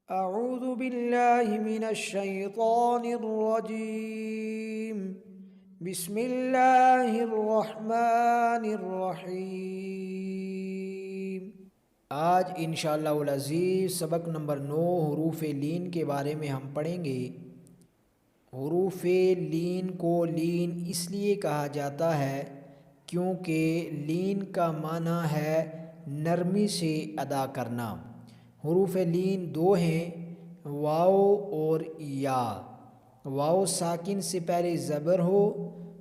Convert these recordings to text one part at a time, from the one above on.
अऊज़ु बिल्लाहि मिनश शैतानिर रजीम। बिस्मिल्लाहिर रहमानिर रहीम। आज इंशाअल्लाहुल अज़ीज़ सबक नंबर 9 हुरूफ़ लीन के बारे में हम पढ़ेंगे। हुरूफ़ लीन को लीन इसलिए कहा जाता है क्योंकि लीन का माना है नरमी से अदा करना। हुरूफ़ लीन दो हैं, वाव और या। वाव साकिन से पहले ज़बर हो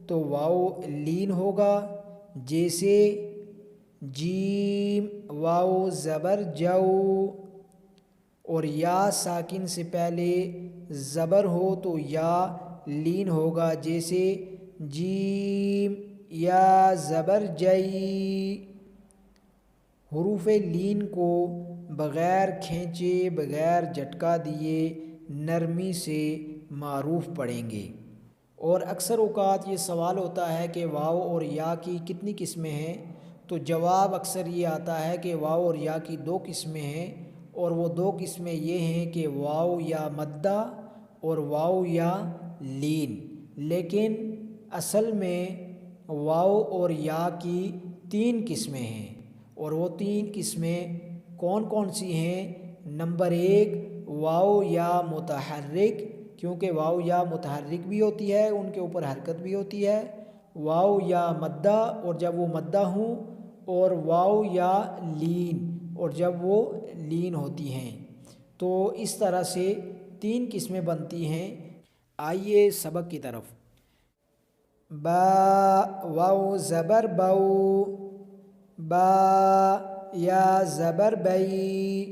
तो वाव लीन होगा, जैसे जीम वाव ज़बर जाऊ। और या साकिन से पहले ज़बर हो तो या लीन होगा, जैसे जीम या ज़बर जई। हुरूफ़ लीन को बग़ैर खींचे बग़ैर झटका दिए नरमी से मारूफ़ पढ़ेंगे। और अक्सर औक़ात ये सवाल होता है कि वाव और या की कितनी किस्में हैं, तो जवाब अक्सर ये आता है कि वाव और या की 2 किस्में हैं। और वो 2 किस्में ये हैं कि वाव या मद्दा और वाव या लीन। लेकिन असल में वाव और या की 3 किस्में हैं। और वो 3 किस्में कौन कौन सी हैं? नंबर 1 वाव या मुतहर्रिक, क्योंकि वाव या मुतहर्रिक भी होती है, उनके ऊपर हरकत भी होती है। वाव या मद्दा, और जब वो मद्दा हों। और वाव या लीन, और जब वो लीन होती हैं। तो इस तरह से 3 किस्में बनती हैं। आइए सबक की तरफ। बा वाव ज़बर बाऊ, बा या ज़बर बई,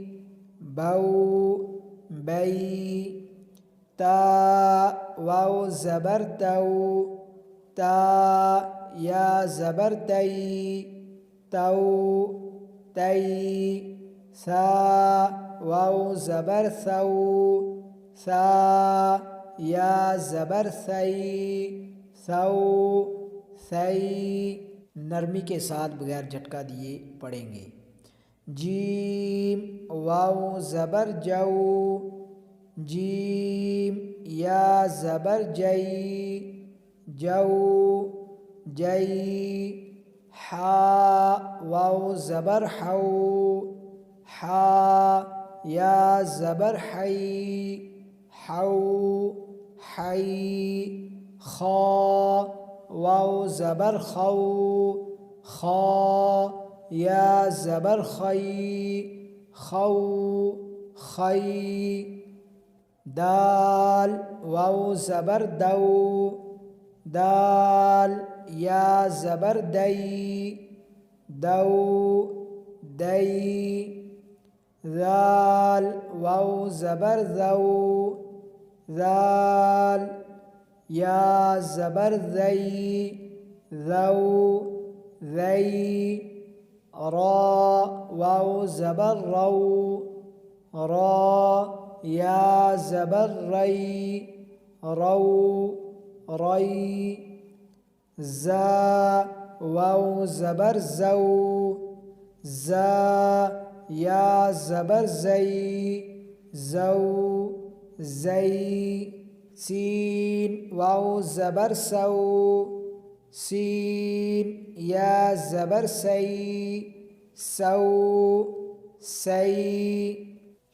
बाऊ बई। ता वाव ज़बर ताऊ, ता या ज़बर तई, ताऊ तई। सा वाव ज़बर सऊ, सा या ज़बर सई, सऊ सई। नरमी के साथ बगैर झटका दिए पढ़ेंगे। जीम वाव ज़बर जाऊ, जीम या ज़बर जई, जाऊ जई। हा वाव ज़बर हाऊ, हा या ज़बर हई, हाऊ हई। खा वाव ज़बर खाऊ, खा या ज़बर खई, खाऊ खई। दाल वाव ज़बर दाऊ, दाल या ज़बर दई, दाऊ दई। ज़ाल वाव ज़बर ज़ऊ, ज़ाल या ज़बर ज़ई, ज़ऊ ज़ई। रा वाव ज़बर रऊ, रा या ज़बर रई, रऊ रई। ज़ा वाव ज़बर ज़ऊ, ज़ा या ज़बर ज़ई, ज़ऊ ज़ई। सीन वाव ज़बर सऊ, सीन या ज़बर सई, सऊ सई।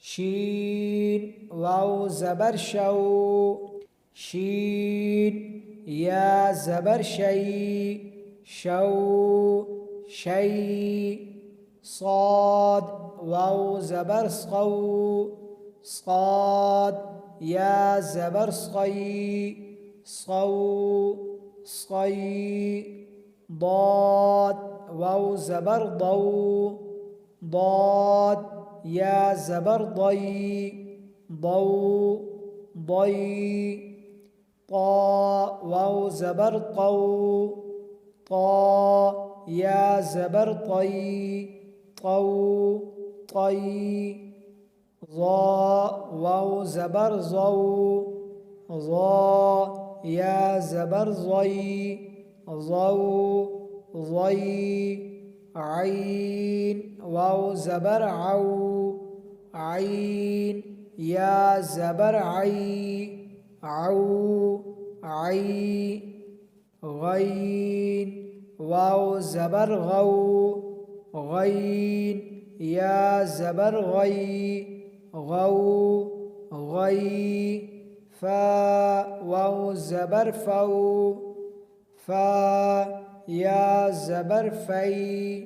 शीन वाव ज़बर शऊ, शीन या ज़बर शई, शऊ शई। साद वाव ज़बर सऊ, साद या ज़बर सई, सऊ सई। दाद वाव ज़बर दऊ, दाद या ज़बर दई, दऊ दई। ता वाव ज़बर तऊ, ता या ज़बर तई, तऊ तई। ज़ा वाव ज़बर ज़ऊ, ज़ा या ज़बर ज़ई, ज़ऊ ज़ई। आइन वाव ज़बर आऊ, आइन या ज़बर आई, आऊ, आई, गईन, वाव ज़बर गौ, गईन, या ज़बर गई, गौ, गई, फा, वाव ज़बर फ़ौ, फा, या ज़बर फ़ई,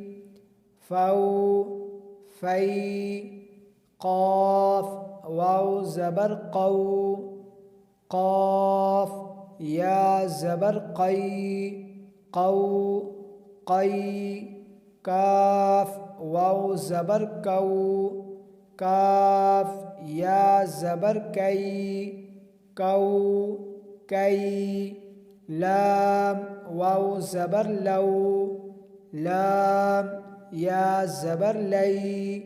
फ़ौ, फ़ई, क़ाफ़, वाव ज़बर क़ौ, क़ाफ़, या ज़बर क़ई, क़ौ, क़ई, काफ़, वाव ज़बर कौ, काफ़, या ज़बर कई, कौ, कई, लाम, वाव ज़बर लौ, लाम, या ज़बर लई,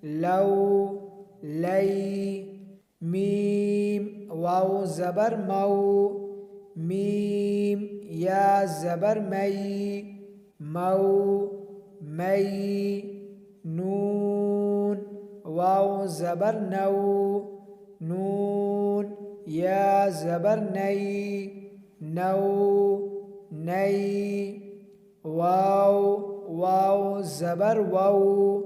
लौ, लई, मीम, वाव ज़बर मौ, मीम, या ज़बर मई, मौ, मई, नून, वाव ज़बर नौ, नून, या ज़बर नई, नौ, नई, वाव, वाव ज़बर वौ,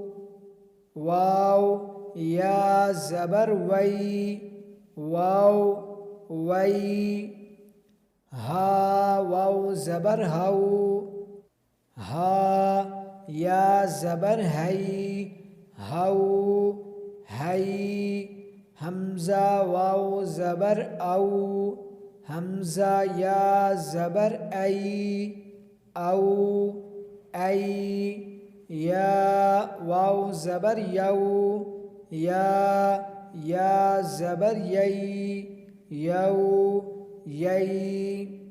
वाव, या ज़बर वई, वाव, वई, हा, वाव ज़बर हौ, हा, या ज़बर हई, हौ, हई, हमज़ा, वाव ज़बर औ, हमज़ा, या ज़बर ऐ, औ, ऐ, या वाव ज़बर यौ, या ज़बर यई, यौ, यई।